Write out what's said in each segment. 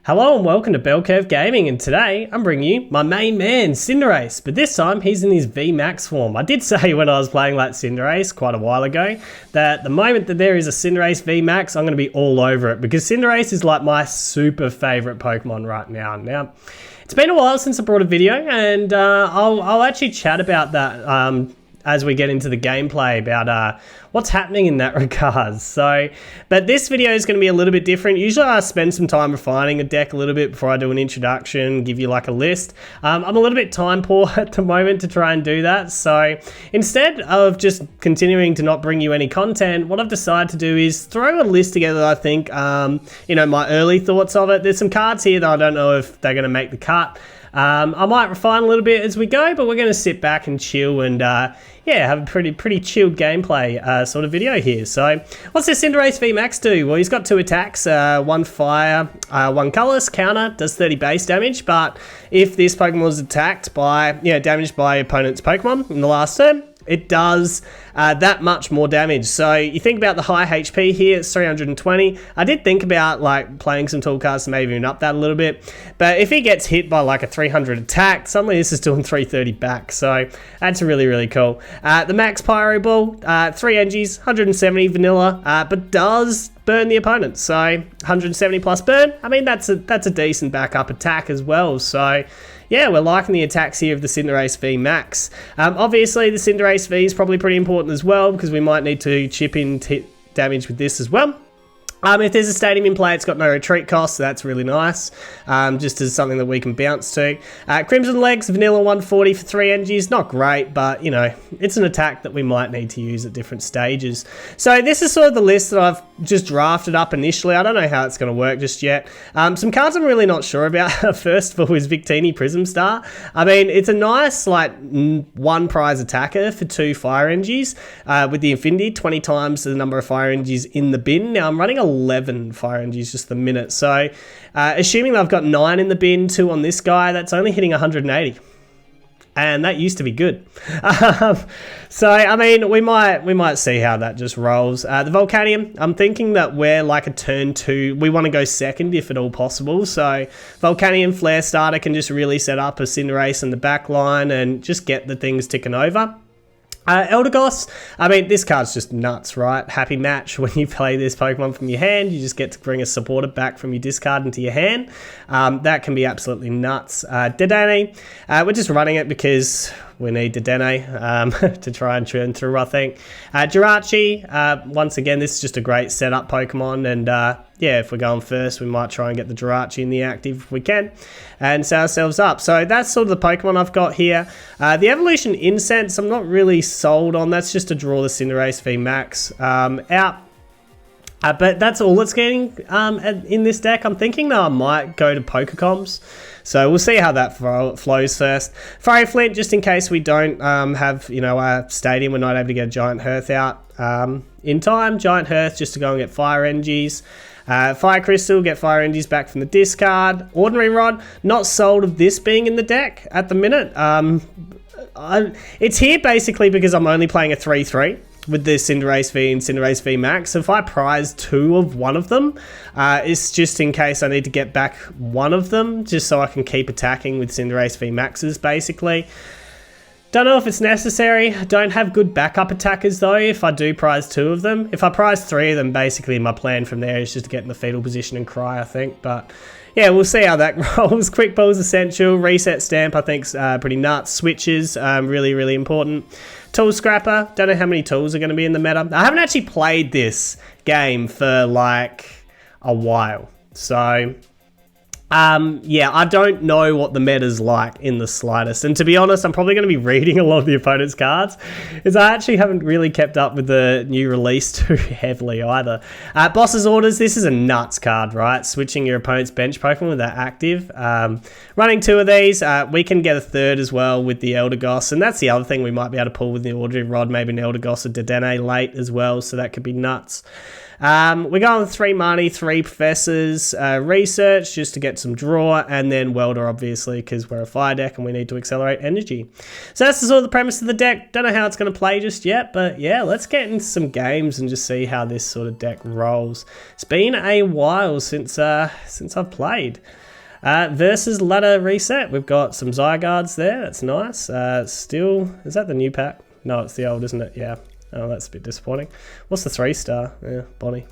Hello and welcome to Bell Curve Gaming, and today I'm bringing you my main man, Cinderace, but this time he's in his VMAX form. I did say when I was playing like Cinderace quite a while ago that the moment that there is a Cinderace VMAX, I'm going to be all over it because Cinderace is like my super favorite Pokemon right now. Now, it's been a while since I brought a video, and I'll actually chat about that as we get into the gameplay about what's happening in that regard. So, but this video is going to be a little bit different. Usually I spend some time refining a deck a little bit before I do an introduction, give you like a list. I'm a little bit time poor at the moment to try and do that. So instead of just continuing to not bring you any content, what I've decided to do is throw a list together. I think, my early thoughts of it. There's some cards here that I don't know if they're going to make the cut. I might refine a little bit as we go, but we're going to sit back and chill and have a pretty chilled gameplay sort of video here. So what's this Cinderace VMAX do? Well, he's got 2 attacks, 1 fire, 1 colorless, counter, does 30 base damage, but if this Pokemon was attacked by, damaged by opponent's Pokemon in the last turn, it does that much more damage. So you think about the high HP here, it's 320. I did think about like playing some tool cards to maybe even up that a little bit. But if he gets hit by like a 300 attack, suddenly this is doing 330 back. So that's really, really cool. The Max Pyro Ball, 3 Engies, 170 vanilla, but does burn the opponent. So 170 plus burn, I mean, that's a decent backup attack as well. So yeah, we're liking the attacks here of the Cinderace VMAX. Obviously, the Cinderace V is probably pretty important as well because we might need to chip in damage with this as well. If there's a stadium in play, it's got no retreat cost, so that's really nice, just as something that we can bounce to. Crimson Legs, vanilla 140 for 3 energies, not great, but, it's an attack that we might need to use at different stages. So this is sort of the list that I've just drafted up initially. I don't know how it's going to work just yet. Some cards I'm really not sure about. First of all is Victini Prism Star. I mean, it's a nice, 1 prize attacker for 2 fire energies, with the Infinity, 20 times the number of fire energies in the bin. Now, I'm running 11 fire energies just the minute. So assuming that I've got 9 in the bin, 2 on this guy, that's only hitting 180. And that used to be good. So, I mean, we might see how that just rolls. The Volcanium, I'm thinking that we're like a turn 2. We want to go second if at all possible. So, Volcanium Flare Starter can just really set up a Cinderace in the back line and just get the things ticking over. Eldegoss, I mean, this card's just nuts, right? Happy match. When you play this Pokemon from your hand, you just get to bring a supporter back from your discard into your hand. That can be absolutely nuts. Dedenne, we're just running it because we need Dedenne to try and churn through, I think. Jirachi, once again, this is just a great setup Pokemon, and if we're going first, we might try and get the Jirachi in the active if we can and set ourselves up. So that's sort of the Pokemon I've got here. The Evolution Incense, I'm not really sold on. That's just to draw the Cinderace VMAX out. But that's all it's getting in this deck. I'm thinking that I might go to Pokecoms. So we'll see how that flows first. Fiery Flint, just in case we don't have, a stadium, we're not able to get a Giant Hearth out in time. Giant Hearth just to go and get Fire Energies. Fire Crystal, get Fire Energies back from the discard. Ordinary Rod, not sold of this being in the deck at the minute. It's here basically because I'm only playing a 3-3 with the Cinderace V and Cinderace VMAX. So if I prize 2 of one of them, it's just in case I need to get back one of them, just so I can keep attacking with Cinderace VMAXs, basically. Don't know if it's necessary. Don't have good backup attackers, though, if I do prize 2 of them. If I prize 3 of them, basically my plan from there is just to get in the fetal position and cry, I think. But yeah, we'll see how that rolls. Quick Ball's essential. Reset Stamp, I think, is pretty nuts. Switches, really, really important. Tool Scrapper, don't know how many tools are going to be in the meta. I haven't actually played this game for like a while. So I don't know what the meta's like in the slightest. And to be honest, I'm probably going to be reading a lot of the opponent's cards, because I actually haven't really kept up with the new release too heavily either. Boss's Orders, this is a nuts card, right? Switching your opponent's bench Pokemon with that active. Running 2 of these, we can get a 3rd as well with the Eldegoss, and that's the other thing we might be able to pull with the Ordinary Rod, maybe an Eldegoss or Dedenne late as well, so that could be nuts. We're going with 3 money, 3 professors, research just to get some draw, and then welder obviously because we're a fire deck and we need to accelerate energy. So that's sort of the premise of the deck. Don't know how it's going to play just yet, but yeah, let's get into some games and just see how this sort of deck rolls. It's been a while since I've played. Versus ladder reset, we've got some Zygardes there, that's nice. Still, is that the new pack? No, it's the old, isn't it? Yeah. Oh, that's a bit disappointing. What's the 3-star? Yeah, Bonnie.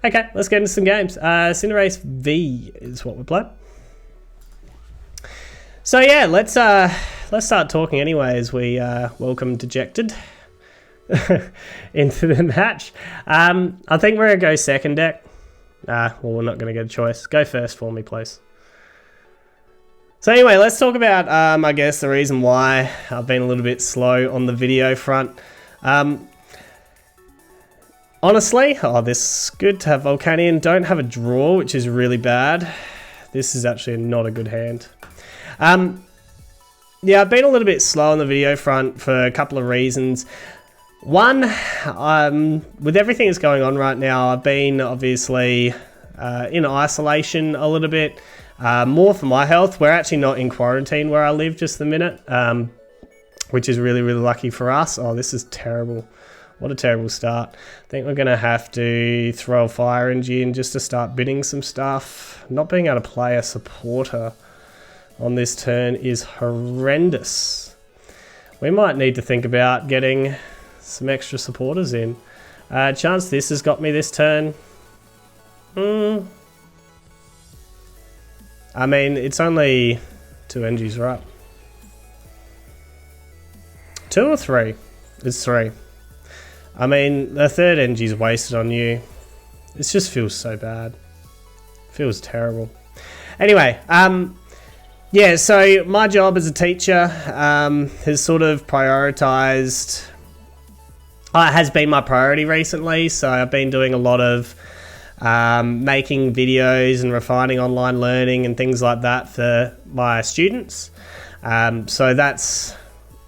Okay, let's get into some games. Cinderace V is what we're playing. So yeah, let's start talking anyway as we welcome Dejected into the match. I think we're going to go second deck. Well, we're not going to get a choice. Go first for me, please. So anyway, let's talk about, I guess, the reason why I've been a little bit slow on the video front. Honestly, this is good to have Volcanion. Don't have a draw, which is really bad. This is actually not a good hand. Yeah, I've been a little bit slow on the video front for a couple of reasons. One, with everything that's going on right now, I've been obviously in isolation a little bit. More for my health. We're actually not in quarantine where I live just the minute, which is really, really lucky for us. Oh, this is terrible. What a terrible start. I think we're going to have to throw a fire energy in just to start bidding some stuff. Not being able to play a supporter on this turn is horrendous. We might need to think about getting some extra supporters in. Chance this has got me this turn. I mean, it's only 2 energies, right? 2 or 3? It's 3. I mean, the 3rd energy is wasted on you. It just feels so bad. Feels terrible. Anyway, yeah, so my job as a teacher has sort of prioritized... has been my priority recently, so I've been doing a lot of making videos and refining online learning and things like that for my students. So that's,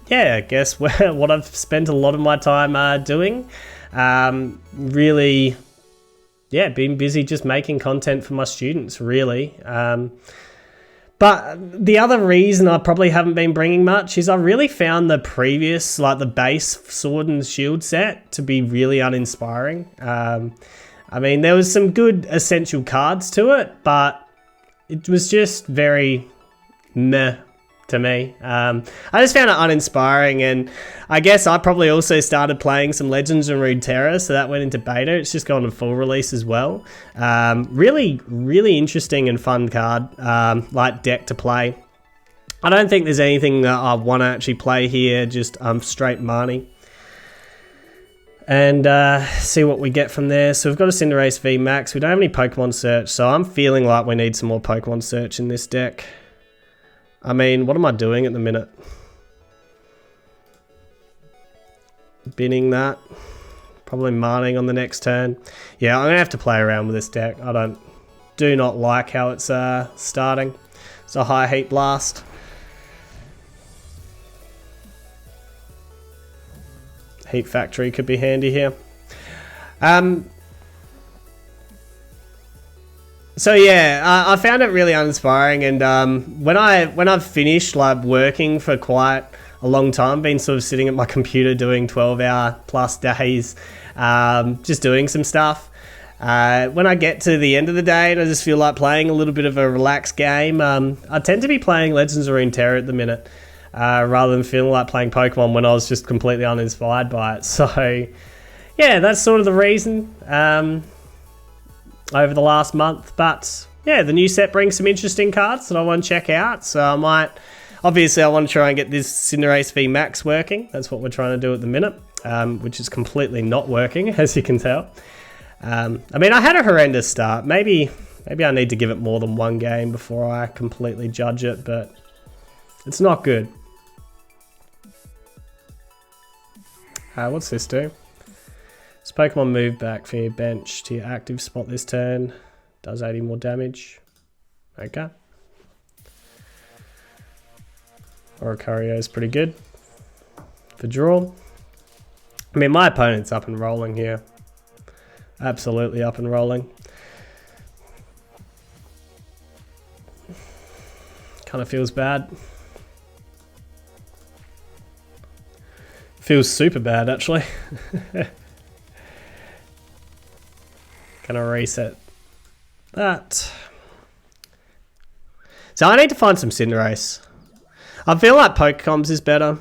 yeah, I guess what I've spent a lot of my time doing. Really, yeah, been busy just making content for my students, really. But the other reason I probably haven't been bringing much is I really found the previous, like the base Sword and Shield set to be really uninspiring. I mean, there was some good essential cards to it, but it was just very meh to me. I just found it uninspiring, and I guess I probably also started playing some Legends and Runeterra, so that went into beta. It's just gone to full release as well. Really, really interesting and fun card, like deck to play. I don't think there's anything that I want to actually play here, just straight money. And see what we get from there. So we've got a Cinderace VMAX. We don't have any Pokemon search, so I'm feeling like we need some more Pokemon search in this deck. I mean, what am I doing at the minute? Binning that. Probably Marning on the next turn. Yeah, I'm going to have to play around with this deck. I do not like how it's starting. It's a high heat blast. Heat Factory could be handy here. So yeah, I found it really uninspiring, and when I've finished like working for quite a long time, been sort of sitting at my computer doing 12-hour plus days, just doing some stuff. When I get to the end of the day and I just feel like playing a little bit of a relaxed game, I tend to be playing Legends of Runeterra at the minute. Rather than feeling like playing Pokemon when I was just completely uninspired by it. So, yeah, that's sort of the reason over the last month. But, yeah, the new set brings some interesting cards that I want to check out. So I might... Obviously, I want to try and get this Cinderace VMAX working. That's what we're trying to do at the minute, which is completely not working, as you can tell. I mean, I had a horrendous start. Maybe I need to give it more than one game before I completely judge it, but it's not good. What's this do? This Pokemon move back from your bench to your active spot this turn. Does 80 more damage. Okay. Oricorio is pretty good for draw. I mean, my opponent's up and rolling here. Absolutely up and rolling. Kind of feels bad. Feels super bad, actually. Gonna reset that. So I need to find some Cinderace. I feel like Pokecoms is better.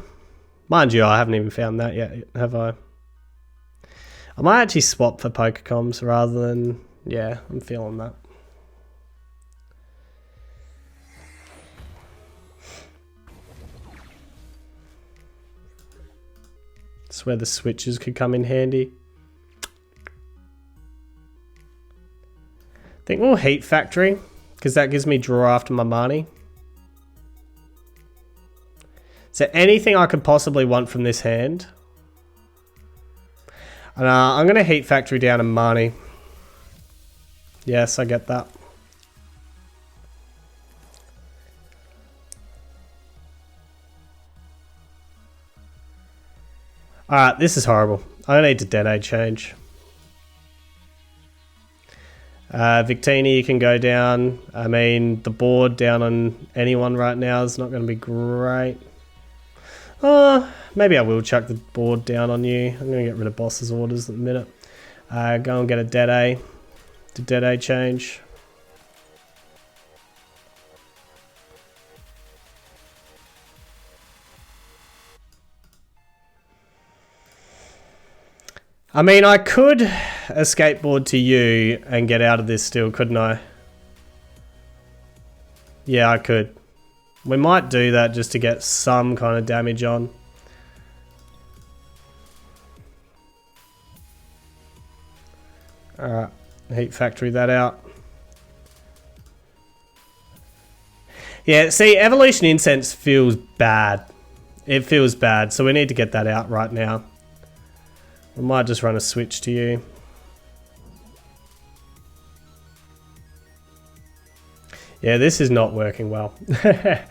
Mind you, I haven't even found that yet, have I? I might actually swap for Pokecoms rather than... Yeah, I'm feeling that. That's where the switches could come in handy. I think we'll Heat Factory, because that gives me draw after my Marnie. Is there anything I could possibly want from this hand? And I'm going to Heat Factory down a Marnie. Yes, I get that. Alright, this is horrible. I need to Dead change. Victini, you can go down. I mean, the board down on anyone right now is not going to be great. Maybe I will chuck the board down on you. I'm going to get rid of boss's orders at the minute. Go and get a Dead to Dead change. I mean, I could escapeboard to you and get out of this still, couldn't I? Yeah, I could. We might do that just to get some kind of damage on. Alright, Heat Factory that out. Yeah, see, Evolution Incense feels bad. It feels bad, so we need to get that out right now. We might just run a switch to you. Yeah, this is not working well. This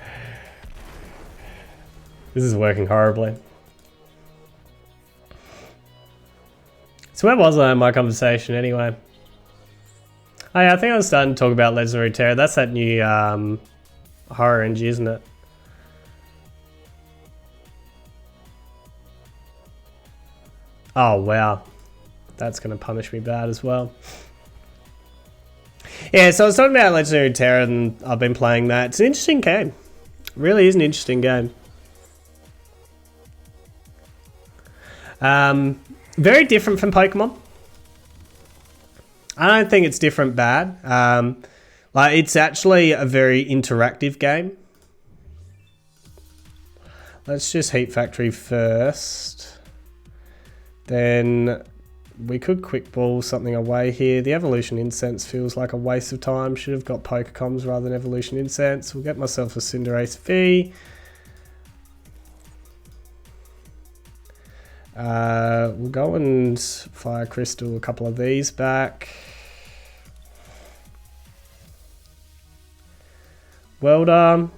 is working horribly. So where was I in my conversation anyway? Oh yeah, I think I was starting to talk about Legendary Terror. That's that new horror NG, isn't it? Oh wow, that's going to punish me bad as well. Yeah, so I was talking about Legendary Terror and I've been playing that. It's an interesting game. It really is an interesting game. Very different from Pokemon. I don't think it's different bad. Like it's actually a very interactive game. Let's just Heat Factory first. Then we could quick ball something away here. The Evolution Incense feels like a waste of time. Should have got Pokecoms rather than Evolution Incense. We'll get myself a Cinderace V. We'll go and Fire Crystal a couple of these back. Welder,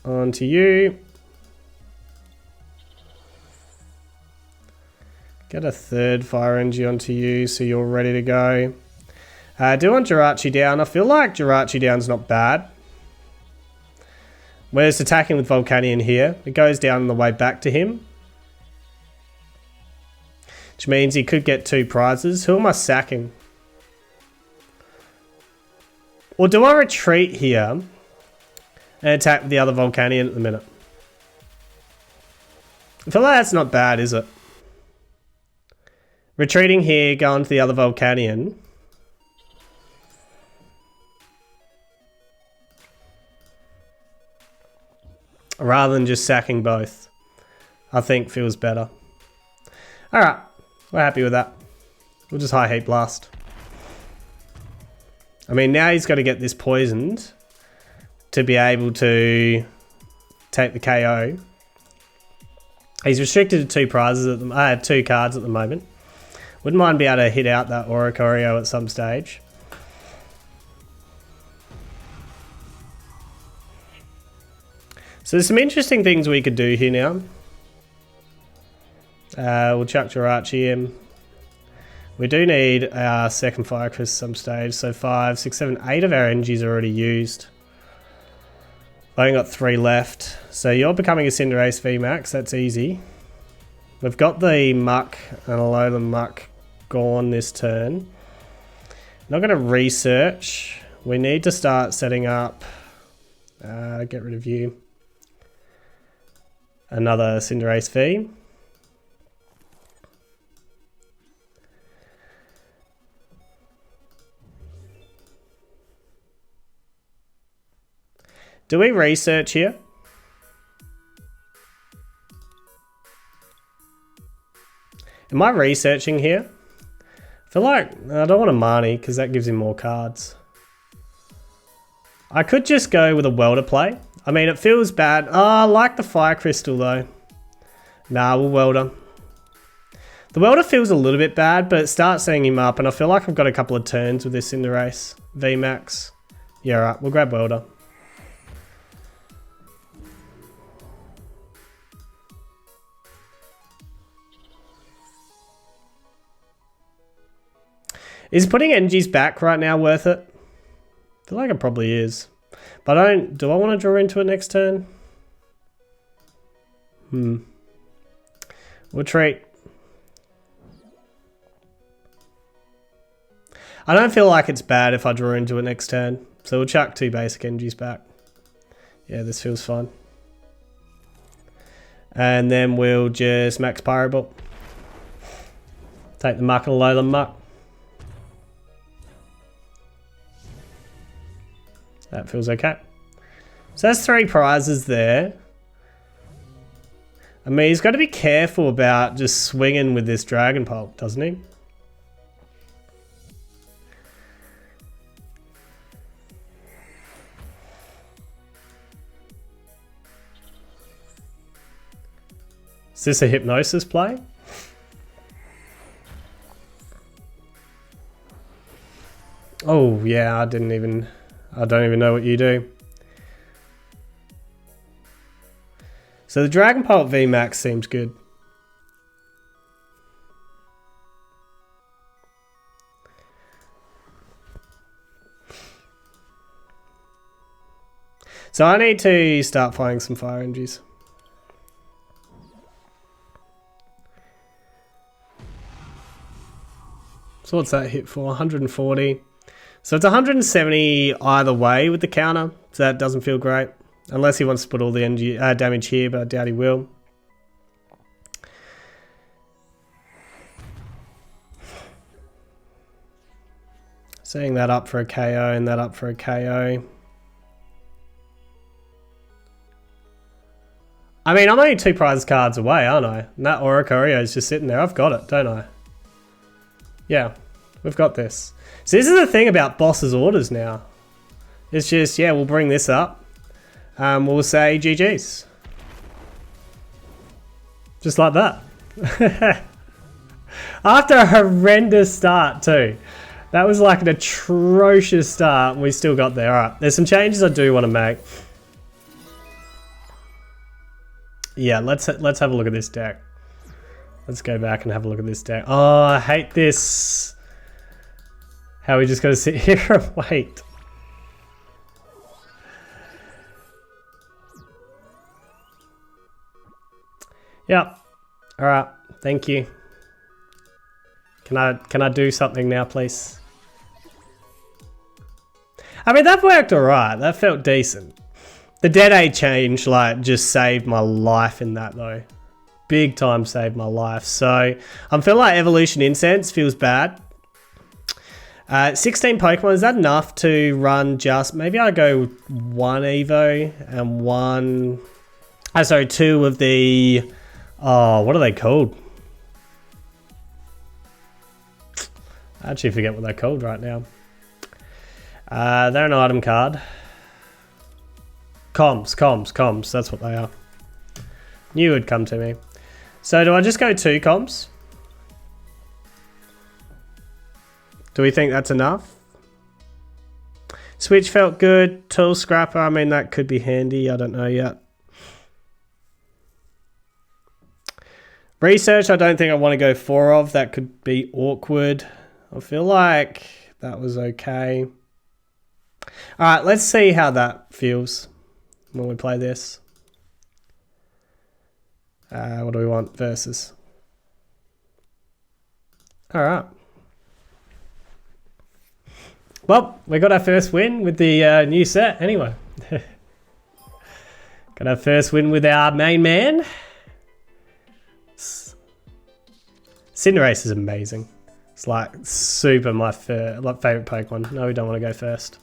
on to you. Get a third Fire Energy onto you so you're ready to go. I do want Jirachi down. I feel like Jirachi down's not bad. We're just attacking with Volcanion here. It goes down on the way back to him. Which means he could get 2 prizes. Who am I sacking? Or do I retreat here and attack with the other Volcanion at the minute? I feel like that's not bad, is it? Retreating here, going to the other Volcanion. Rather than just sacking both. I think feels better. Alright, we're happy with that. We'll just High Heat Blast. I mean, now he's got to get this poisoned to be able to take the KO. He's restricted to 2 prizes at the 2 cards at the moment. Wouldn't mind being able to hit out that Oricorio at some stage. So there's some interesting things we could do here now. We'll chuck Jirachi in. We do need our second fire crystal some stage. So 5, 6, 7, 8 of our energies are already used. I've only got 3 left. So you're becoming a Cinderace VMAX. That's easy. We've got the muck and a load of muck gone this turn. Not going to research. We need to start setting up. Get rid of you. Another Cinderace V. Do we research here? Am I researching here? I feel like I don't want a Marnie because that gives him more cards. I could just go with a welder play. I mean, it feels bad. Oh, I like the fire crystal though. Nah, we'll welder. The welder feels a little bit bad, but it starts setting him up, and I feel like I've got a couple of turns with this Cinderace VMAX. Yeah, right, we'll grab welder. Is putting energies back right now worth it? I feel like it probably is. But do I want to draw into it next turn? We'll treat. I don't feel like it's bad if I draw into it next turn. So we'll chuck 2 basic energies back. Yeah, this feels fine. And then we'll just max Pyro Ball. Take the muck and load the muck. That feels okay. So that's 3 prizes there. I mean, he's got to be careful about just swinging with this Dragon Pulp, doesn't he? Is this a Hypnosis play? Oh, yeah, I don't even know what you do. So the Dragon Pulp VMAX seems good. So I need to start firing some fire energies. So what's that hit for? 140. So it's 170 either way with the counter. So that doesn't feel great. Unless he wants to put all the energy, damage here, but I doubt he will. Setting that up for a KO and that up for a KO. I mean, I'm only 2 prize cards away, aren't I? And that Oricorio is just sitting there. I've got it, don't I? Yeah, we've got this. So this is the thing about boss's orders now. It's just, yeah, we'll bring this up. We'll say GG's. Just like that. After a horrendous start too. That was like an atrocious start and we still got there. Alright, there's some changes I do want to make. Yeah, let's have a look at this deck. Let's go back and have a look at this deck. Oh, I hate this. How we just gotta sit here and wait. Yep. Alright, thank you. Can I do something now, please? I mean, that worked alright. That felt decent. The Dead A change, like, just saved my life in that, though. Big time saved my life. So, I feel like Evolution Incense feels bad. 16 Pokemon, is that enough to run just... Maybe I go 1 Evo and 1... Oh, sorry, 2 of the... Oh, what are they called? I actually forget what they're called right now. They're an item card. Comms. That's what they are. Knew it would come to me. So do I just go 2 comms? Do we think that's enough? Switch felt good. Tool Scrapper, I mean, that could be handy. I don't know yet. Research, I don't think I want to go 4 of. That could be awkward. I feel like that was okay. Alright, let's see how that feels when we play this. What do we want? Versus. Alright. Well, we got our first win with the new set anyway. Got our first win with our main man. Cinderace is amazing. It's like super my favourite Pokemon. No, we don't want to go first.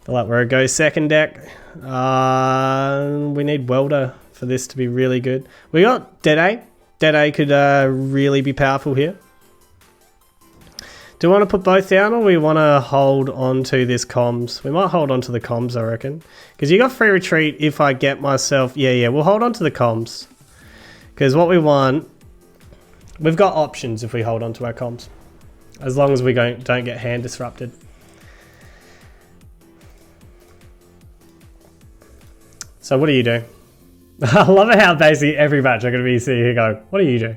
Feel like we're a go second deck. We need Welder for this to be really good. We got Dede. Dede could really be powerful here. Do we want to put both down or we want to hold on to this comms? We might hold on to the comms, I reckon. Because you got free retreat if I get myself... Yeah, we'll hold on to the comms. Because what we want... We've got options if we hold on to our comms. As long as we don't get hand disrupted. So what do you do? I love how basically every match I'm going to be sitting here going, what do you do?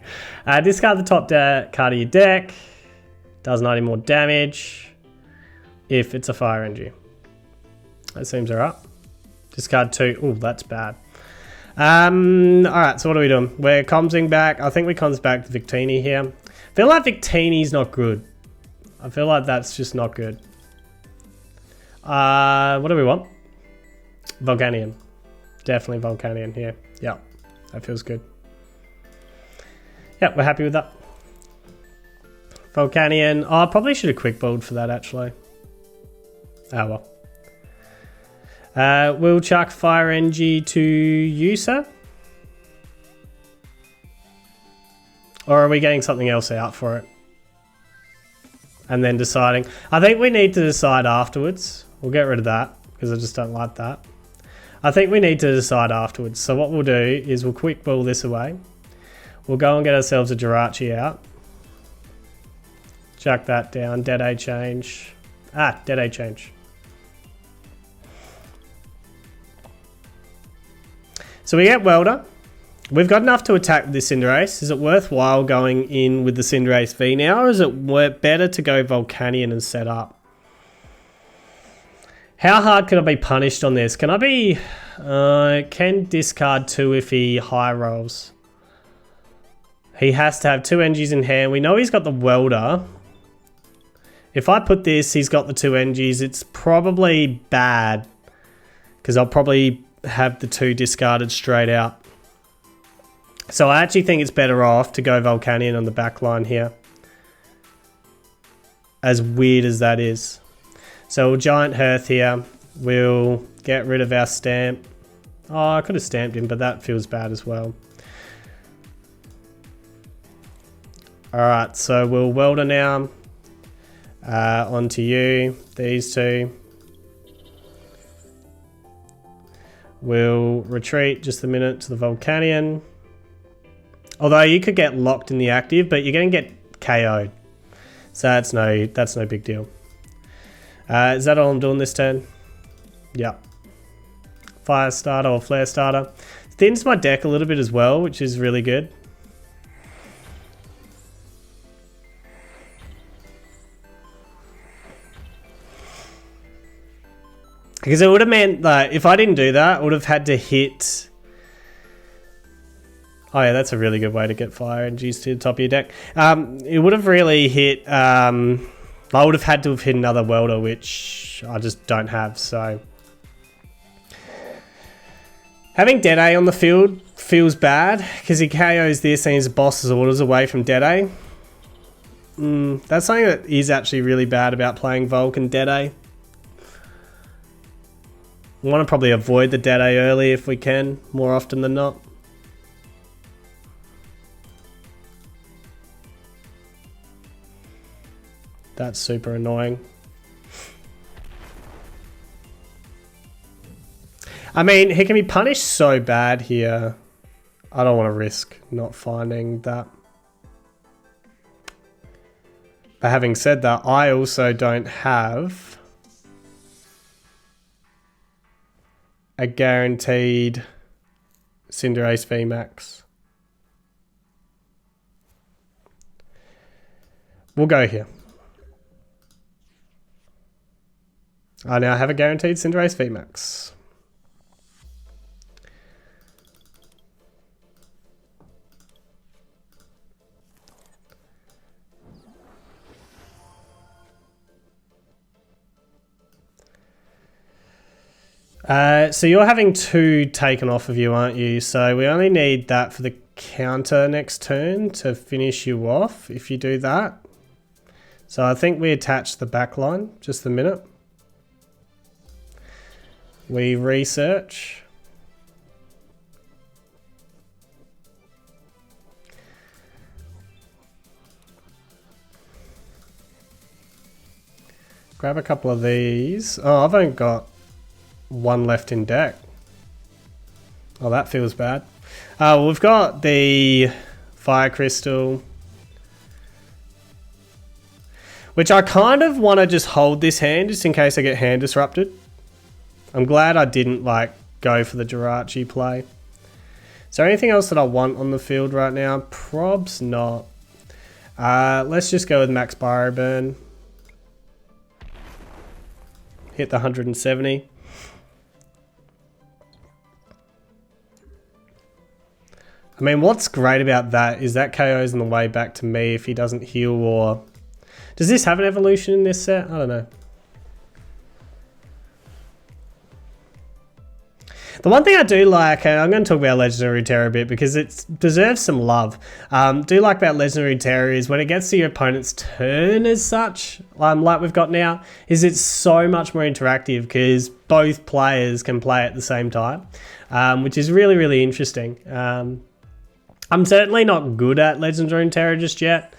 Discard the top card of your deck. Does 90 more damage if it's a fire energy. That seems alright. Discard 2. Oh, that's bad. Alright, so what are we doing? We're commsing back. I think we comms back to Victini here. I feel like Victini's not good. I feel like that's just not good. What do we want? Volcanion. Definitely Volcanion here. Yeah, that feels good. Yeah, we're happy with that. Volcanion. Oh, I probably should have quick bowled for that actually. Oh well. We'll chuck Fire Energy to User. Or are we getting something else out for it? And then deciding. I think we need to decide afterwards. We'll get rid of that because I just don't like that. I think we need to decide afterwards. So what we'll do is we'll quick ball this away. We'll go and get ourselves a Jirachi out. Chuck that down. Dede change. Dede change. So we get Welder. We've got enough to attack with this Cinderace. Is it worthwhile going in with the Cinderace V now, or is it better to go Volcanion and set up? How hard can I be punished on this? Can I be... can discard 2 if he high rolls. He has to have 2 energies in hand. We know he's got the Welder. If I put this, he's got the 2 energies. It's probably bad. Because I'll probably have the 2 discarded straight out. So I actually think it's better off to go Volcanion on the back line here. As weird as that is. So we'll Giant Hearth here. We'll get rid of our stamp. Oh, I could have stamped him, but that feels bad as well. Alright, so we'll Welder now. Onto you. These 2. We'll retreat just a minute to the Volcanion. Although you could get locked in the active, but you're going to get KO'd. So that's no big deal. Is that all I'm doing this turn? Yeah. Fire starter or flare starter. Thins my deck a little bit as well, which is really good. Because it would have meant that if I didn't do that, I would have had to hit... Oh yeah, that's a really good way to get fire energies to the top of your deck. It would have really hit... I would have had to have hit another Welder, which I just don't have, so... Having Dede on the field feels bad, because he KOs this and his boss's orders away from Dede. That's something that is actually really bad about playing Volk and Dede. We want to probably avoid the Dede early if we can, more often than not. That's super annoying. I mean, he can be punished so bad here. I don't want to risk not finding that. But having said that, I also don't have a guaranteed Cinderace VMAX. We'll go here. I now have a guaranteed Cinderace VMAX. So you're having 2 taken off of you, aren't you? So we only need that for the counter next turn to finish you off if you do that. So I think we attach the back line, just a minute. We research. Grab a couple of these. Oh, I've only got 1 left in deck. Oh, that feels bad. We've got the Fire Crystal, which I kind of want to just hold this hand just in case I get hand disrupted. I'm glad I didn't like go for the Jirachi play. Is there anything else that I want on the field right now? Probs not. Let's just go with Max Bio Burn. Hit the 170. I mean, what's great about that is that KO's on the way back to me if he doesn't heal or... Does this have an evolution in this set? I don't know. The one thing I do like, and I'm going to talk about Legendary Terror a bit because it deserves some love. Do like about Legendary Terror is when it gets to your opponent's turn as such, like we've got now, is it's so much more interactive because both players can play at the same time, which is really, really interesting. I'm certainly not good at Legendary Terror just yet.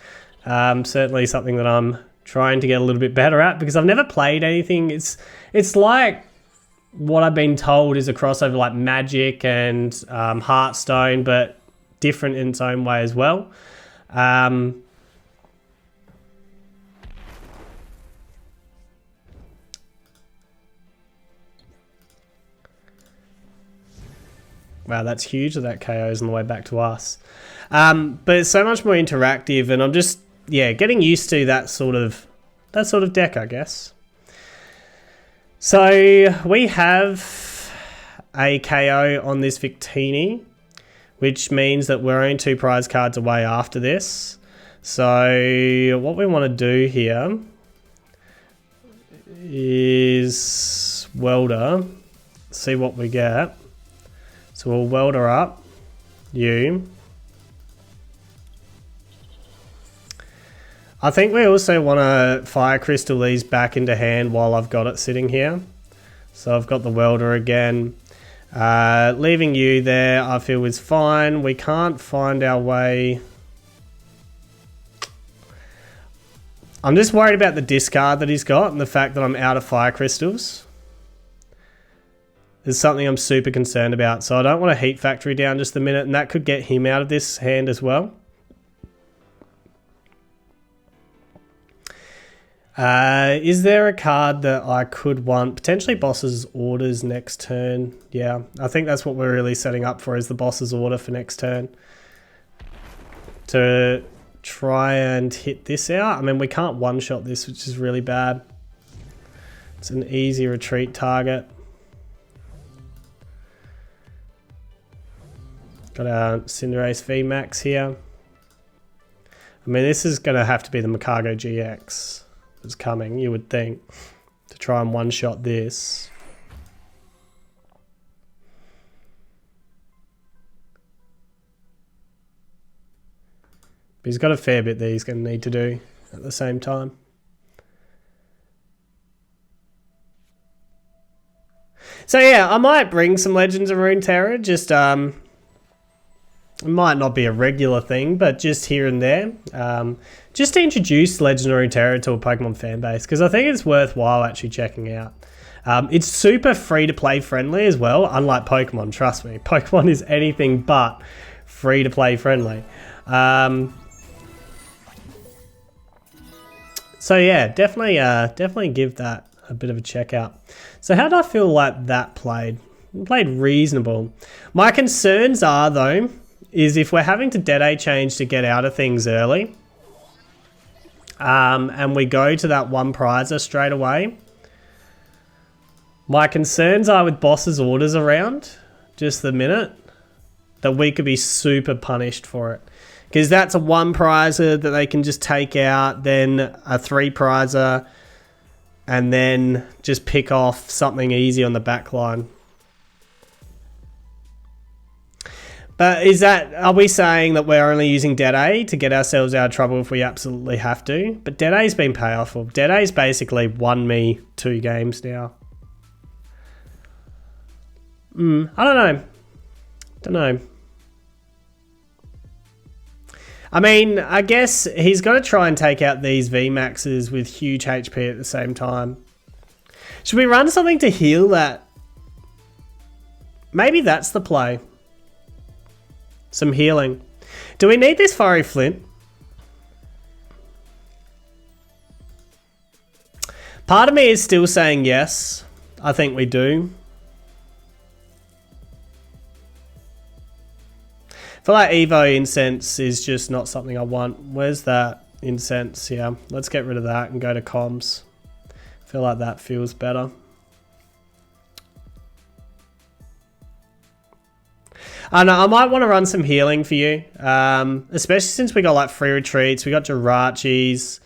Certainly something that I'm trying to get a little bit better at because I've never played anything. It's like what I've been told is a crossover like Magic and Hearthstone, but different in its own way as well. Wow, that's huge that KO's on the way back to us. But it's so much more interactive, and I'm just, yeah, getting used to that sort of deck, I guess. So we have a KO on this Victini, which means that we're only 2 prize cards away after this. So what we want to do here is Welder, see what we get. So we'll Welder up you. I think we also want to Fire Crystal these back into hand while I've got it sitting here. So I've got the Welder again. Leaving you there I feel is fine. We can't find our way. I'm just worried about the discard that he's got and the fact that I'm out of Fire Crystals. Is something I'm super concerned about. So I don't want to Heat Factory down just a minute, and that could get him out of this hand as well. Is there a card that I could want? Potentially Boss's Orders next turn. Yeah, I think that's what we're really setting up for, is the Boss's Order for next turn. To try and hit this out. I mean, we can't one-shot this, which is really bad. It's an easy retreat target. Got our Cinderace VMAX here. I mean, this is going to have to be the Makago GX that's coming, you would think, to try and one-shot this. But he's got a fair bit that he's going to need to do at the same time. So yeah, I might bring some Legends of Runeterra, just it might not be a regular thing, but just here and there. Just to introduce Legendary Terror to a Pokemon fan base, because I think it's worthwhile actually checking out. It's super free-to-play friendly as well, unlike Pokemon, trust me. Pokemon is anything but free-to-play friendly. So yeah, definitely give that a bit of a check out. So how did I feel like that played? It played reasonable. My concerns are, though, is if we're having to Dead-Eye change to get out of things early, and we go to that one prizer straight away, my concerns are with boss's orders around just the minute that we could be super punished for it. Because that's a 1 prizer that they can just take out, then a 3 prizer, and then just pick off something easy on the back line. But are we saying that we're only using Dead A to get ourselves out of trouble if we absolutely have to? But Dead A's been powerful. Dead A's basically won me 2 games now. I don't know. I mean, I guess he's got to try and take out these VMAXs with huge HP at the same time. Should we run something to heal that? Maybe that's the play. Some healing. Do we need this Fiery Flint? Part of me is still saying yes. I think we do. I feel like Evo Incense is just not something I want. Where's that Incense? Yeah, let's get rid of that and go to comms. I feel like that feels better. I know, I might want to run some healing for you. Especially since we got like free retreats. We got Jirachis.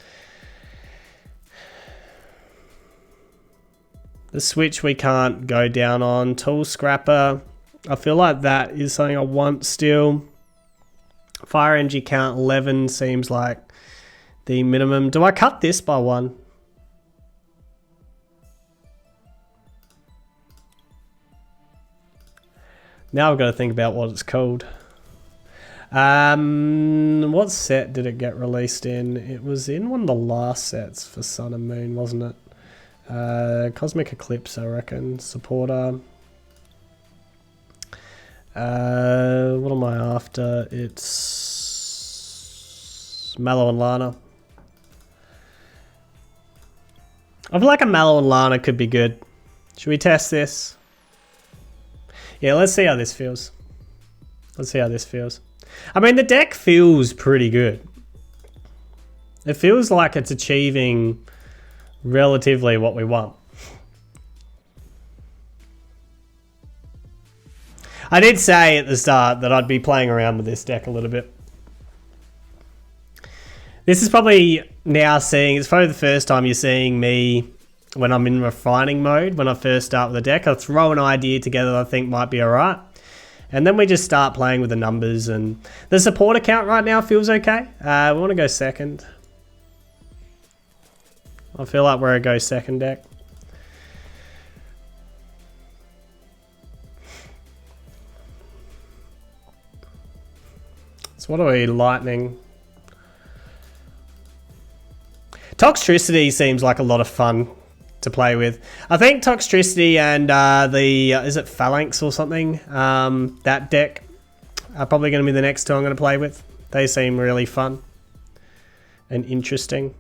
The switch we can't go down on. Tool Scrapper. I feel like that is something I want still. Fire energy count 11 seems like the minimum. Do I cut this by 1? Now I've got to think about what it's called. What set did it get released in? It was in one of the last sets for Sun and Moon, wasn't it? Cosmic Eclipse, I reckon. Supporter. What am I after? It's Mallow and Lana. I feel like a Mallow and Lana could be good. Should we test this? Yeah, let's see how this feels. Let's see how this feels. I mean, the deck feels pretty good. It feels like it's achieving relatively what we want. I did say at the start that I'd be playing around with this deck a little bit. This is probably now it's probably the first time you're seeing me when I'm in refining mode, when I first start with a deck. I'll throw an idea together that I think might be alright. And then we just start playing with the numbers, and the support account right now feels okay. We want to go second. I feel like we're a go second deck. So what are we? Lightning. Toxtricity seems like a lot of fun to play with. I think Toxtricity and is it Phalanx or something? That deck are probably going to be the next 2 I'm going to play with. They seem really fun and interesting.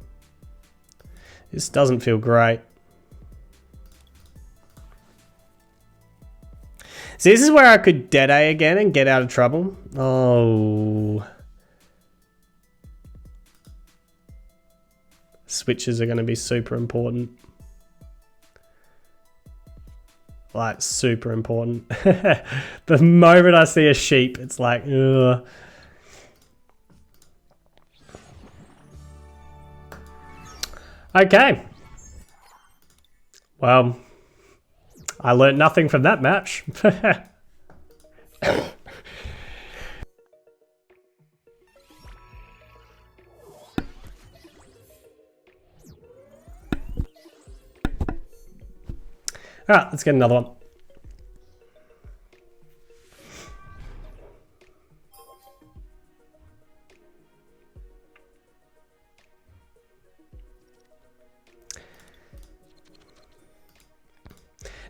This doesn't feel great. So this is where I could Dead A again and get out of trouble. Oh. Switches are going to be super important. Like, super important. The moment I see a sheep, it's like, ugh. Okay. Well, I learned nothing from that match. Alright, let's get another one.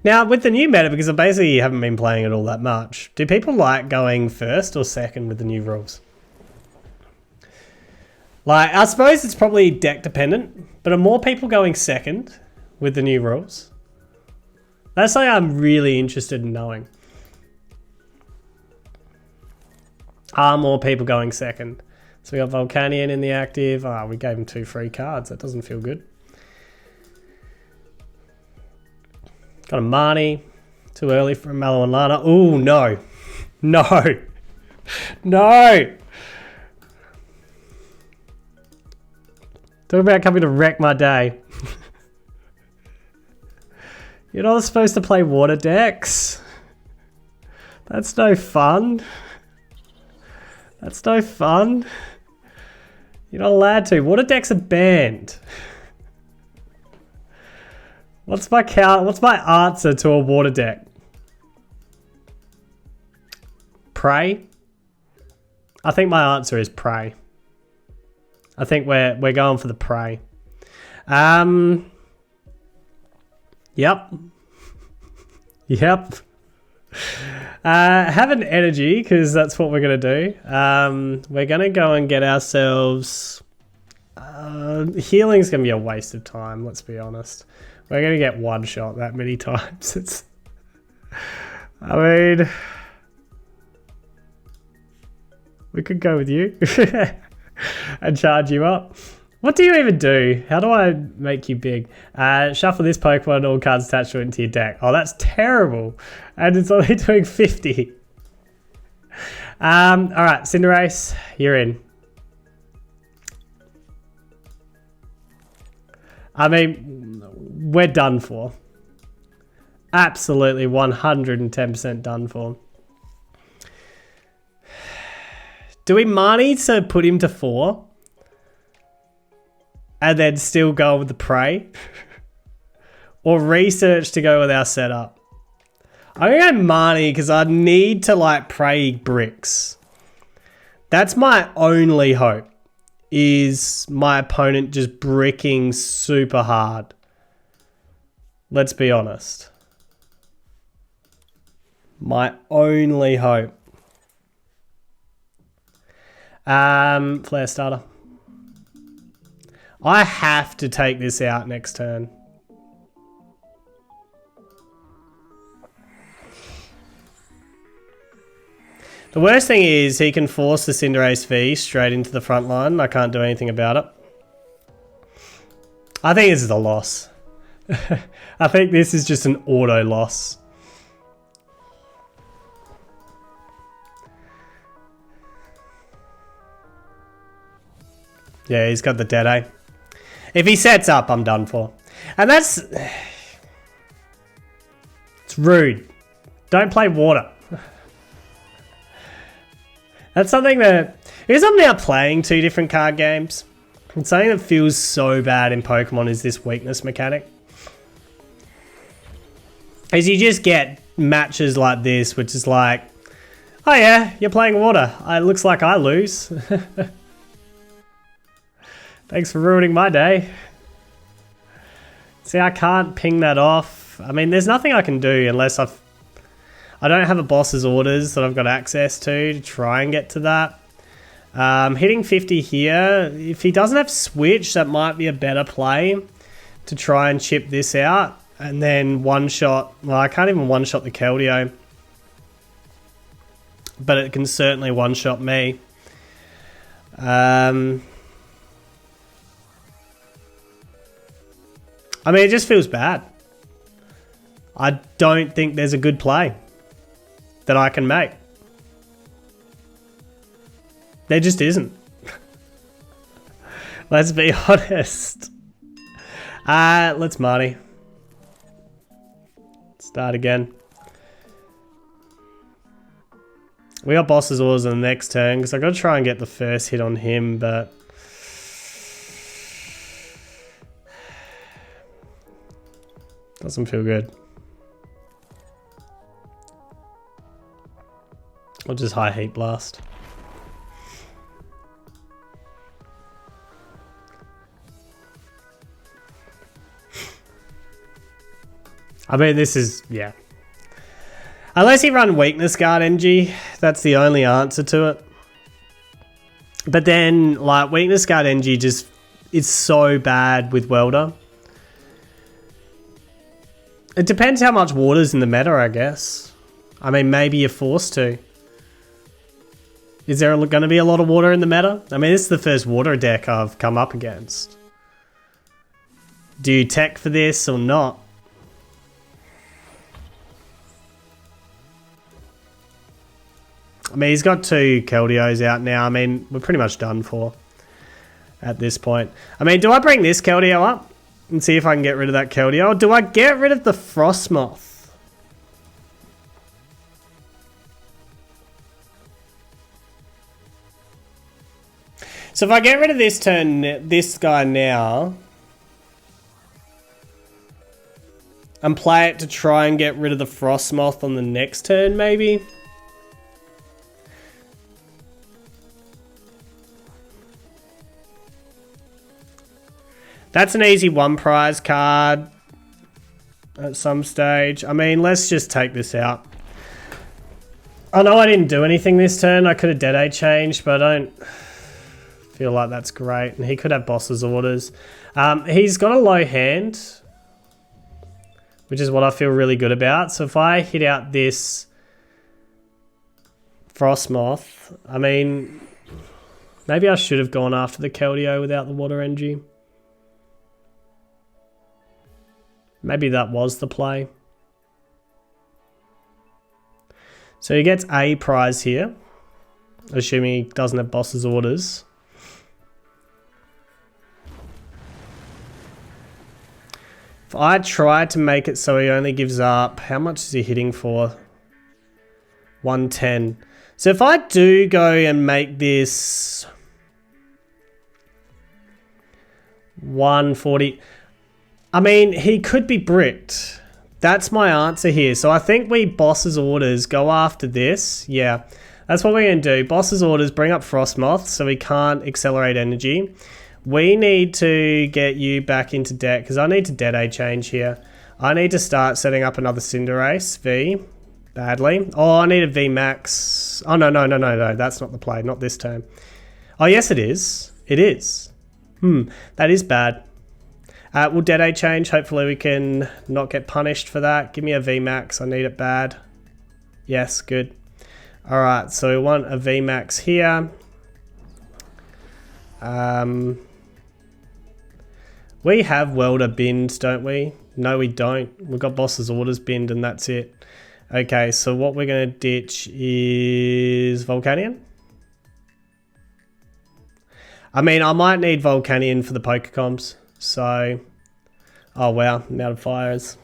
Now, with the new meta, because I basically haven't been playing it all that much, do people like going first or second with the new rules? Like, I suppose it's probably deck dependent, but are more people going second with the new rules? That's something I'm really interested in knowing. Are more people going second? So we got Volcanion in the active. Ah, we gave him 2 free cards. That doesn't feel good. Got a Marnie. Too early for a Mallow and Lana. Ooh, no. No. No. Talk about coming to wreck my day. You're not supposed to play water decks. That's no fun. That's no fun. You're not allowed to. Water decks are banned. What's my answer to a water deck? Prey? I think my answer is prey. I think we're going for the prey. Yep. Yep. Have an energy, because that's what we're going to do. We're going to go and get ourselves... healing's going to be a waste of time, let's be honest. We're going to get one shot that many times. I mean... We could go with you. And charge you up. What do you even do? How do I make you big? Shuffle this Pokemon, all cards attached to it into your deck. Oh, that's terrible. And it's only doing 50. Alright, Cinderace, you're in. I mean, we're done for. Absolutely 110% done for. Do we money to put him to 4? And then still go with the prey? Or research to go with our setup? I'm going to go money because I need to like prey bricks. That's my only hope. Is my opponent just bricking super hard. Let's be honest. My only hope. Flare starter. I have to take this out next turn. The worst thing is he can force the Cinderace V straight into the front line. I can't do anything about it. I think this is a loss. I think this is just an auto loss. Yeah, he's got the dead, eh? If he sets up, I'm done for. And that's... It's rude. Don't play water. That's something that... Because I'm now playing 2 different card games. And something that feels so bad in Pokemon is this weakness mechanic. As you just get matches like this, which is like... Oh yeah, you're playing water. It looks like I lose. Thanks for ruining my day. See, I can't ping that off. I mean, there's nothing I can do unless I don't have a boss's orders that I've got access to try and get to that. Hitting 50 here. If he doesn't have switch, that might be a better play to try and chip this out. And then one shot. Well, I can't even one shot the Keldeo. But it can certainly one shot me. I mean, it just feels bad. I don't think there's a good play that I can make. There just isn't. Let's be honest. Let's Marty. Start again. We got boss's orders on the next turn because I've got to try and get the first hit on him, but... Doesn't feel good. Or just high heat blast. I mean, this is, yeah. Unless you run weakness guard NG, that's the only answer to it. But then, like, weakness guard NG just is so bad with welder. It depends how much water's in the meta, I guess. I mean, maybe you're forced to. Is there going to be a lot of water in the meta? I mean, this is the first water deck I've come up against. Do you tech for this or not? I mean, he's got 2 Keldeos out now. I mean, we're pretty much done for at this point. I mean, do I bring this Keldeo up and see if I can get rid of that Keldeo? Or do I get rid of the Frostmoth? So if I get rid of this this guy now, and play it to try and get rid of the Frostmoth on the next turn, maybe? That's an easy 1 prize card at some stage. I mean, let's just take this out. I know I didn't do anything this turn. I could have Dead changed, but I don't feel like that's great. And he could have Boss's Orders. He's got a low hand, which is what I feel really good about. So if I hit out this Frostmoth, I mean, maybe I should have gone after the Keldeo without the Water Energy. Maybe that was the play. So he gets a prize here, assuming he doesn't have Boss's Orders. If I try to make it so he only gives up, how much is he hitting for? 110. So if I do go and make this 140, I mean, he could be bricked. That's my answer here. So I think we Boss's Orders, go after this. Yeah, that's what we're going to do. Boss's Orders, bring up Frostmoth so we can't accelerate energy. We need to get you back into deck because I need to Dead change here. I need to start setting up another Cinderace V badly. Oh, I need a VMAX. Oh, no. That's not the play. Not this turn. Oh, yes, it is. It is. That is bad. We'll Dead change. Hopefully we can not get punished for that. Give me a VMAX. I need it bad. Yes, good. All right, so we want a VMAX here. We have Welder binned, don't we? No, we don't. We've got Boss's Orders binned and that's it. Okay, so what we're going to ditch is Volcanion. I mean, I might need Volcanion for the Pokecoms. So, oh wow, I'm out of fires.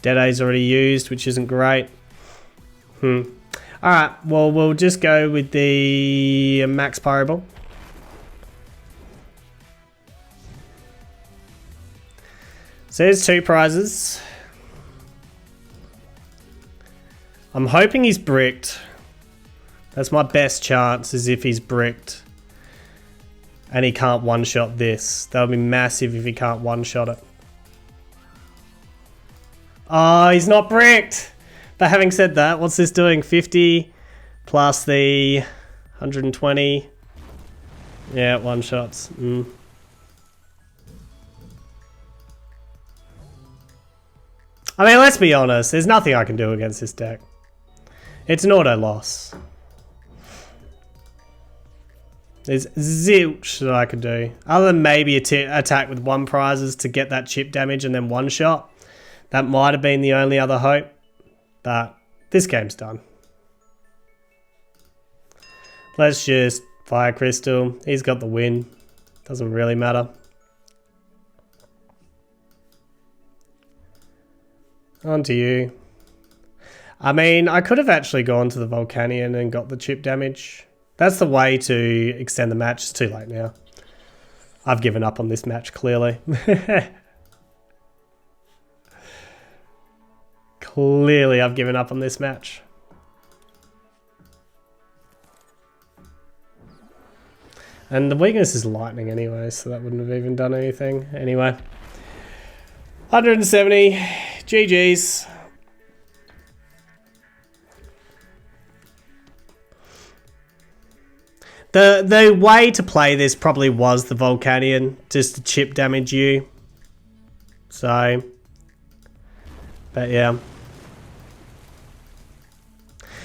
Deadey's already used, which isn't great. Alright, well, we'll just go with the Max Pyro Ball. So there's 2 prizes. I'm hoping he's bricked. That's my best chance, is if he's bricked. And he can't one-shot this. That would be massive if he can't one-shot it. Oh, he's not bricked! But having said that, what's this doing? 50 plus the 120. Yeah, one-shots. I mean, let's be honest. There's nothing I can do against this deck. It's an auto loss. There's zilch that I could do. Other than maybe attack with 1 prizes to get that chip damage and then one shot. That might have been the only other hope. But this game's done. Let's just Fire Crystal. He's got the win. Doesn't really matter. On to you. I mean, I could have actually gone to the Volcanion and got the chip damage. That's the way to extend the match. It's too late now. I've given up on this match, clearly. Clearly, I've given up on this match. And the weakness is lightning anyway, so that wouldn't have even done anything. Anyway. 170. GG's. The way to play this probably was the Volcanion, just to chip damage you. So, but yeah.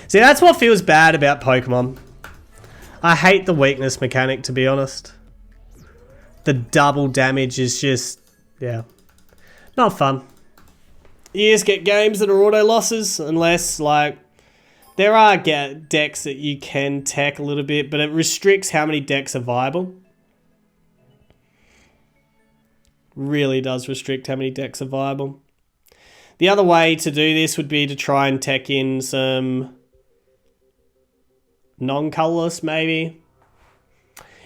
See, that's what feels bad about Pokemon. I hate the weakness mechanic, to be honest. The double damage is just, yeah, not fun. You just get games that are auto losses, unless, like, there are decks that you can tech a little bit, but it restricts how many decks are viable. Really does restrict how many decks are viable. The other way to do this would be to try and tech in some non-colorless, maybe.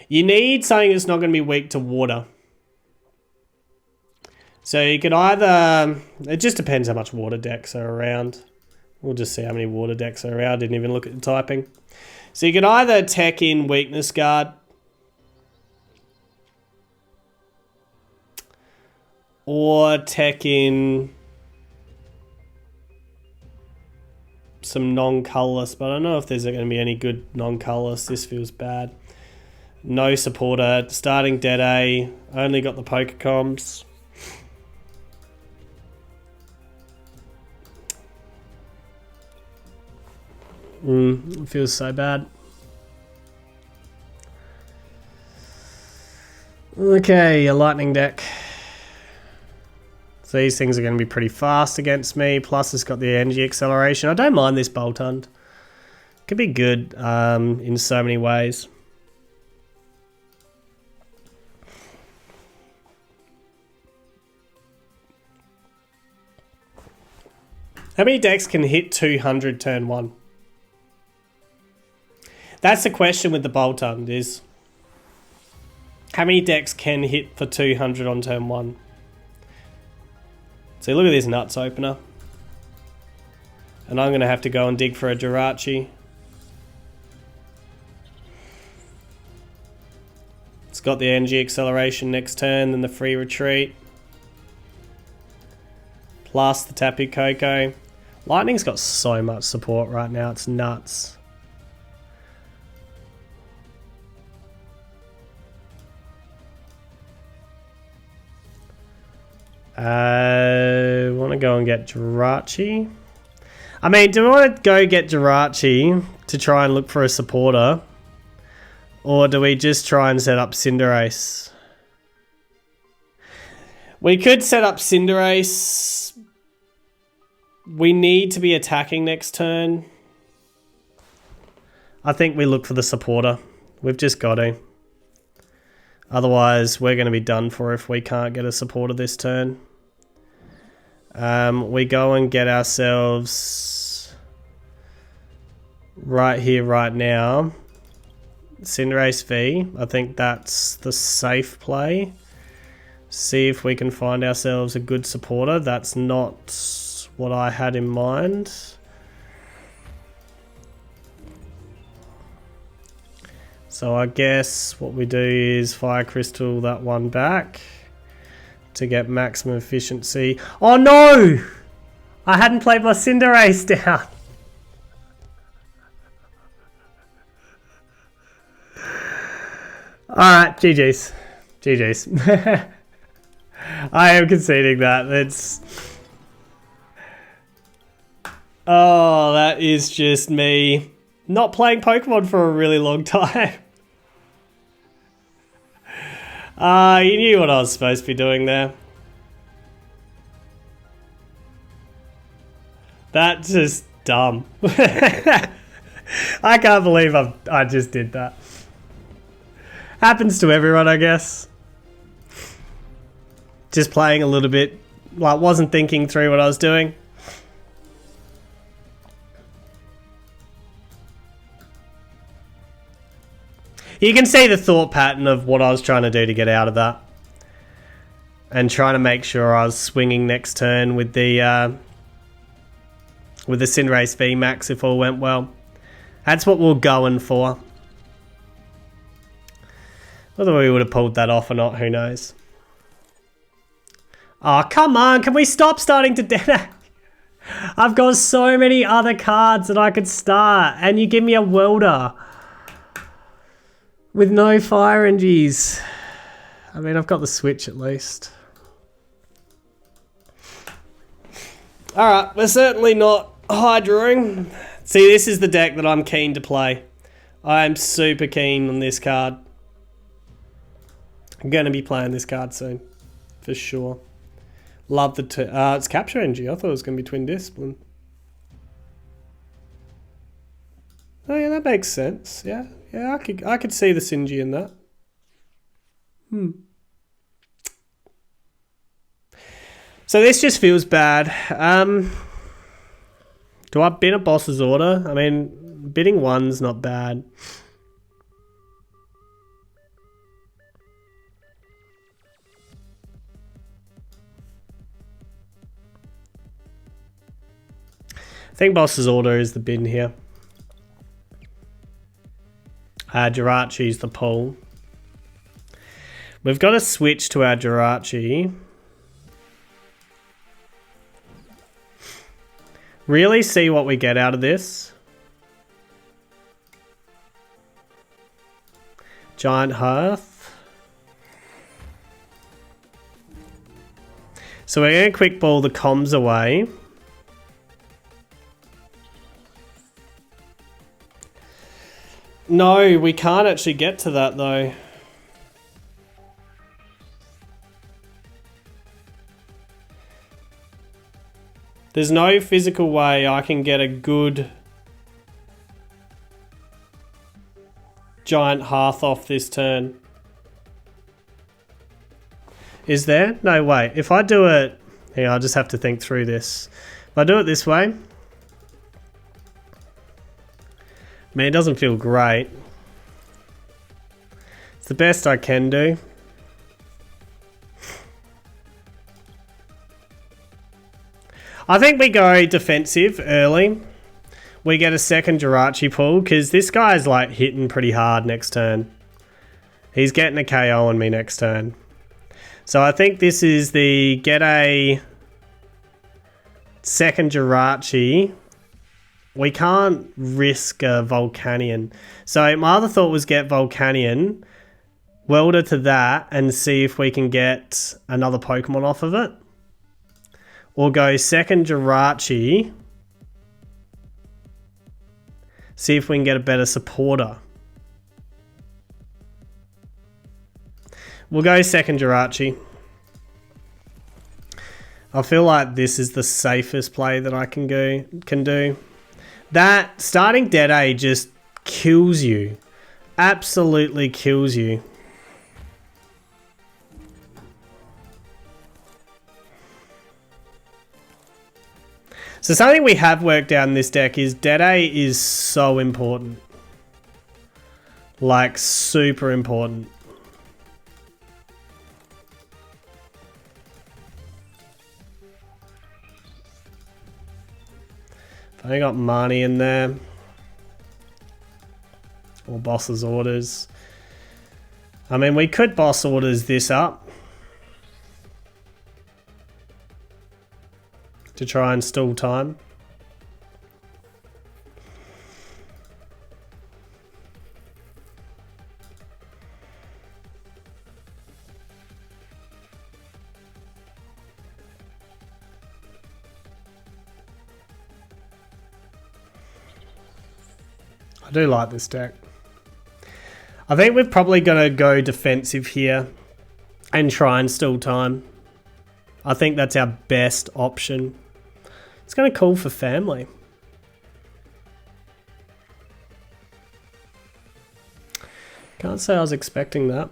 You need something that's not going to be weak to water. So you could either... It just depends how much water decks are around. We'll just see how many water decks are around. Didn't even look at the typing. So you could either tech in Weakness Guard, or tech in some non-colorless, but I don't know if there's going to be any good non-colorless. This feels bad. No supporter. Starting Dead A. Only got the Pokecoms. It feels so bad. Okay, a lightning deck. So these things are going to be pretty fast against me. Plus it's got the energy acceleration. I don't mind this Boltund. Could be good in so many ways. How many decks can hit 200 turn 1? That's the question with the Boltund is, how many decks can hit for 200 on turn 1? So look at this nuts opener. And I'm going to have to go and dig for a Jirachi. It's got the energy acceleration next turn, then the free retreat. Plus the Tapu Koko. Lightning's got so much support right now, it's nuts. Want to go and get Jirachi? I mean, do I want to go get Jirachi to try and look for a supporter? Or do we just try and set up Cinderace? We could set up Cinderace. We need to be attacking next turn. I think we look for the supporter. We've just got to. Otherwise, we're going to be done for if we can't get a supporter this turn. We go and get ourselves right here, right now, Cinderace V. I think that's the safe play. See if we can find ourselves a good supporter. That's not what I had in mind. So I guess what we do is Fire Crystal that one back to get maximum efficiency. Oh no! I hadn't played my Cinderace down. Alright, GG's. GG's. I am conceding that. That's... Oh, that is just me not playing Pokemon for a really long time. You knew what I was supposed to be doing there. That's just dumb. I can't believe I just did that. Happens to everyone, I guess. Just playing a little bit, like wasn't thinking through what I was doing. You can see the thought pattern of what I was trying to do to get out of that. And trying to make sure I was swinging next turn with the Cinderace VMAX if all went well. That's what we're going for. Whether we would have pulled that off or not, who knows. Oh, come on. Can we stop starting to dead? I've got so many other cards that I could start. And you give me a welder. With no fire energies. I mean, I've got the switch at least. Alright, we're certainly not hydroing. See, this is the deck that I'm keen to play. I'm super keen on this card. I'm going to be playing this card soon. For sure. Love the... it's Capture Energy. I thought it was going to be Twin Discipline. Oh yeah, that makes sense. Yeah, I could see the Singy in that. So this just feels bad. Do I bin a boss's order? I mean, bidding 1's not bad. I think boss's order is the bin here. Jirachi's the pull. We've got to switch to our Jirachi. Really see what we get out of this. Giant Hearth. So we're going to quick ball the comms away. No, we can't actually get to that though. There's no physical way I can get a good Giant Hearth off this turn. Is there? No way. If I do it... Here, I'll just have to think through this. If I do it this way... I mean, it doesn't feel great. It's the best I can do. I think we go defensive early. We get a second Jirachi pull because this guy's like hitting pretty hard next turn. He's getting a KO on me next turn. So I think this is the get a second Jirachi. We can't risk a Volcanion. So my other thought was get Volcanion, welder to that, and see if we can get another Pokemon off of it. Or go second Jirachi. See if we can get a better supporter. We'll go second Jirachi. I feel like this is the safest play that I can do. That starting Dead just kills you. Absolutely kills you. So something we have worked out in this deck is Dead is so important. Like, super important. I got Marnie in there. Or boss's orders. I mean, we could boss orders this up. To try and stall time. I do like this deck. I think we're probably going to go defensive here and try and stall time. I think that's our best option. It's going to call for family. Can't say I was expecting that.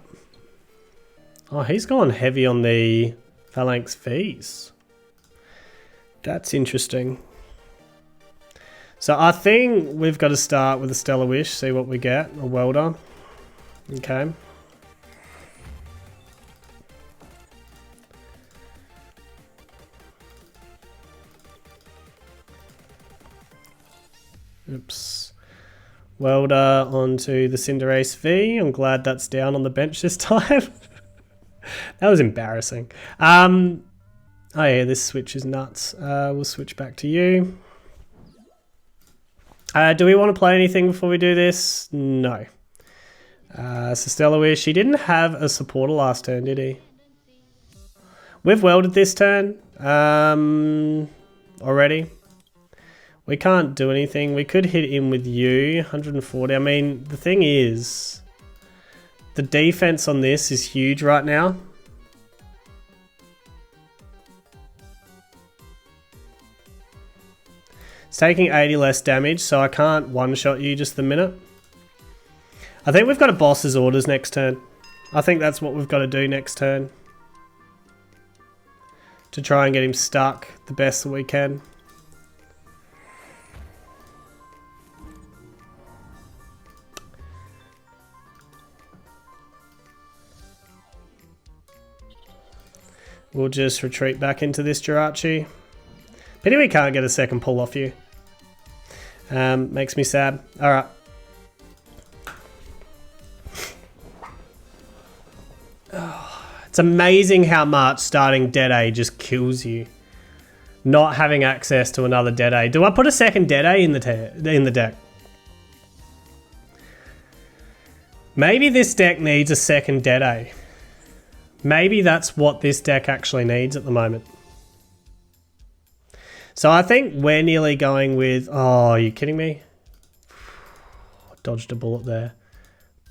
Oh, he's gone heavy on the Phalanx Vs. That's interesting. So I think we've got to start with a Stellar Wish, see what we get. A Welder. Okay. Oops. Welder onto the Cinderace V. I'm glad that's down on the bench this time. That was embarrassing. Oh yeah, this switch is nuts. We'll switch back to you. Do we want to play anything before we do this? No. So Stellar Wish, he didn't have a supporter last turn, did he? We've welded this turn already. We can't do anything. We could hit in with you, 140. I mean, the thing is, the defense on this is huge right now. It's taking 80 less damage, so I can't one-shot you just the minute. I think we've got a boss's orders next turn. I think that's what we've got to do next turn. To try and get him stuck the best that we can. We'll just retreat back into this Jirachi. Pity we can't get a second pull off you. Makes me sad. Alright. It's amazing how much starting Dead A just kills you. Not having access to another Dead A. Do I put a second Dead A in the deck? Maybe this deck needs a second Dead A. Maybe that's what this deck actually needs at the moment. So I think we're nearly going with... Oh, are you kidding me? Dodged a bullet there.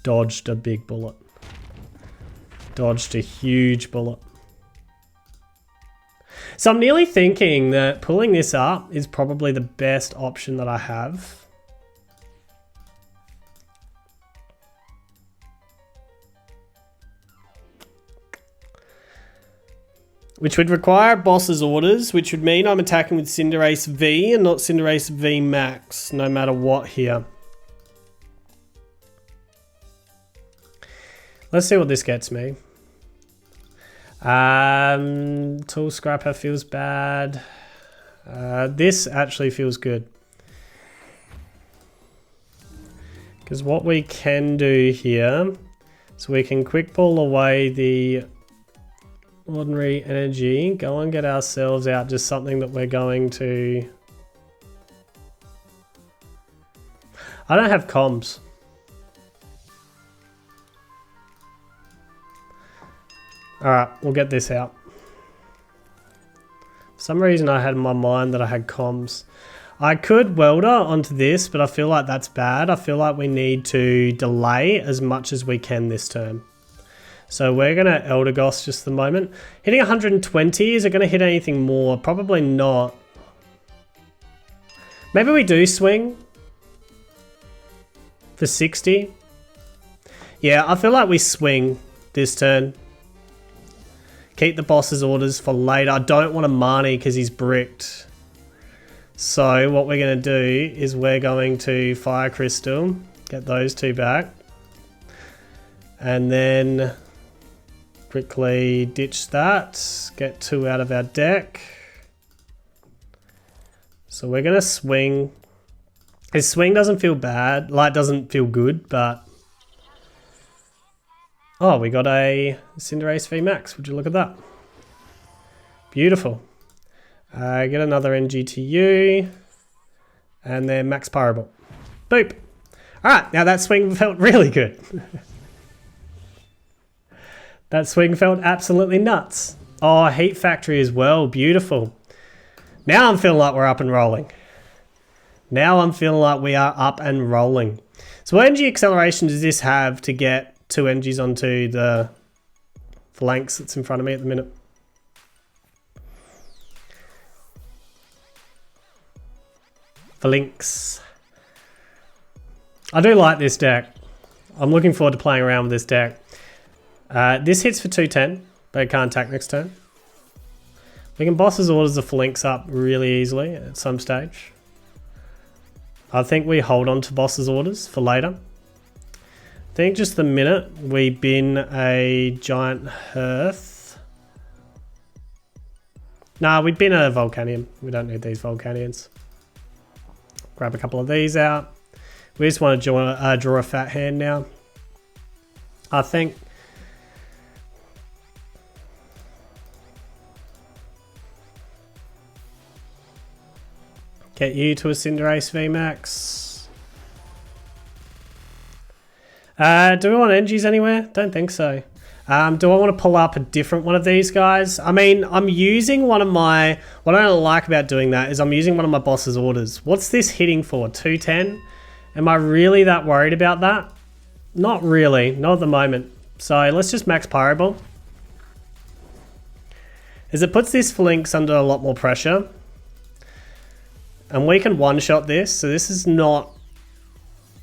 Dodged a big bullet. Dodged a huge bullet. So I'm nearly thinking that pulling this up is probably the best option that I have. Which would require boss's orders, which would mean I'm attacking with Cinderace V and not Cinderace VMAX, no matter what here. Let's see what this gets me. Tool Scrapper feels bad. This actually feels good. Because what we can do here is we can quick pull away the ordinary energy, go and get ourselves out just something that we're going to... I don't have comms. Alright, we'll get this out. For some reason I had in my mind that I had comms. I could welder onto this, but I feel like that's bad. I feel like we need to delay as much as we can this turn. So we're going to Eldegoss just the moment. Hitting 120, is it going to hit anything more? Probably not. Maybe we do swing for 60. Yeah, I feel like we swing this turn. Keep the boss's orders for later. I don't want a Marnie because he's bricked. So what we're going to do is we're going to Fire Crystal, get those two back. And then quickly ditch that, get two out of our deck. So we're going to swing. His swing doesn't feel bad, like doesn't feel good, but... Oh, we got a Cinderace VMAX, would you look at that? Beautiful. Get another NGTU, and then Max Pyrobolt. Boop. Alright, now that swing felt really good. That swing felt absolutely nuts. Oh, Heat Factory as well. Beautiful. Now I'm feeling like we're up and rolling. Now I'm feeling like we are up and rolling. So what energy acceleration does this have to get two energies onto the phalanx that's in front of me at the minute? Phalanx. I do like this deck. I'm looking forward to playing around with this deck. This hits for 210, but it can't attack next turn. We can boss's orders the phalanx up really easily at some stage. I think we hold on to boss's orders for later. I think just the minute we bin a giant hearth. Nah, we bin a Volcanium. We don't need these Volcanians. Grab a couple of these out. We just want to draw a fat hand now. I think... Get you to a Cinderace VMAX. Do we want energies anywhere? Don't think so. Do I want to pull up a different one of these guys? I mean, I'm using one of my... What I don't like about doing that is I'm using one of my boss's orders. What's this hitting for? 210? Am I really that worried about that? Not really. Not at the moment. So let's just max Pyro Ball. As it puts this Phalanx under a lot more pressure. And we can one-shot this, so this is not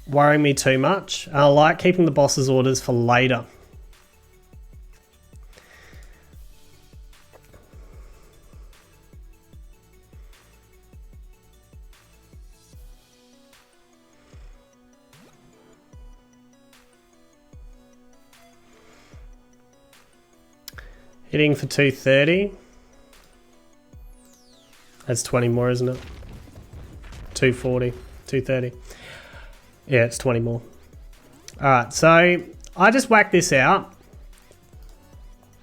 worrying me too much. I like keeping the boss's orders for later. Hitting for 230. That's 20 more, isn't it? 240, 230. Yeah, it's 20 more. Alright, so I just whacked this out.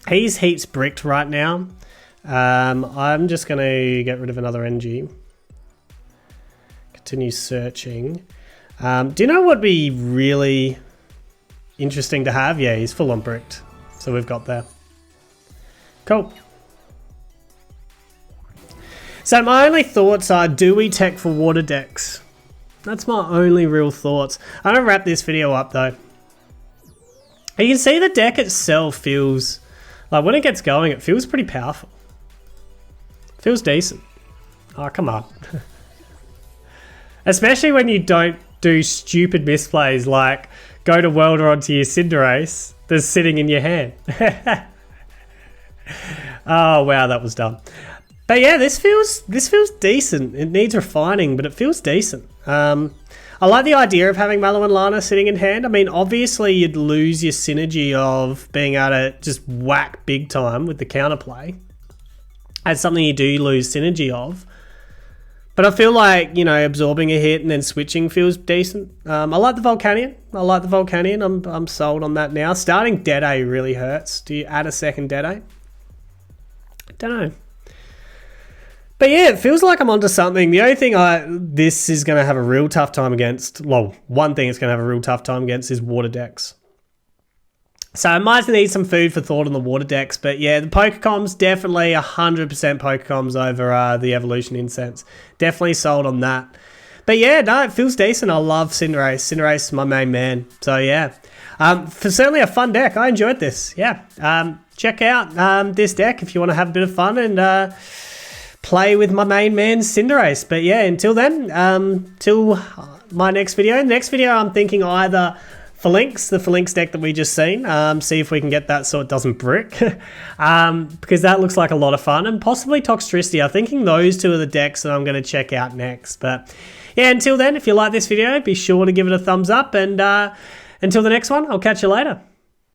He's heaps bricked right now. I'm just going to get rid of another NG. Continue searching. Do you know what would be really interesting to have? Yeah, he's full on bricked. So we've got there. Cool. So my only thoughts are, do we tech for water decks? That's my only real thoughts. I'm going to wrap this video up though. You can see the deck itself feels, like when it gets going, it feels pretty powerful. Feels decent. Oh, come on. Especially when you don't do stupid misplays like go to Welder onto your Cinderace that's sitting in your hand. Oh wow, that was dumb. But yeah, this feels decent. It needs refining, but it feels decent. I like the idea of having Mallow and Lana sitting in hand. I mean, obviously you'd lose your synergy of being able to just whack big time with the counterplay. That's something you do lose synergy of. But I feel like, you know, absorbing a hit and then switching feels decent. I like the Volcanion. I'm sold on that now. Starting Dede really hurts. Do you add a second Dede? Don't know. But yeah, it feels like I'm onto something. The only thing this is going to have a real tough time against, well, one thing it's going to have a real tough time against is water decks. So I might need some food for thought on the water decks. But yeah, the Pokecoms, definitely 100% Pokecoms over the Evolution Incense. Definitely sold on that. But yeah, no, it feels decent. I love Cinderace. Cinderace is my main man. So yeah, for certainly a fun deck. I enjoyed this. Yeah, check out this deck if you want to have a bit of fun and play with my main man Cinderace. But yeah, until then, till my next video. Next video, I'm thinking either Phalanx, the Phalanx deck that we just seen. See if we can get that so it doesn't brick. Because that looks like a lot of fun. And possibly Toxtricity. I'm thinking those two are the decks that I'm going to check out next. But yeah, until then, if you like this video, be sure to give it a thumbs up. And until the next one, I'll catch you later.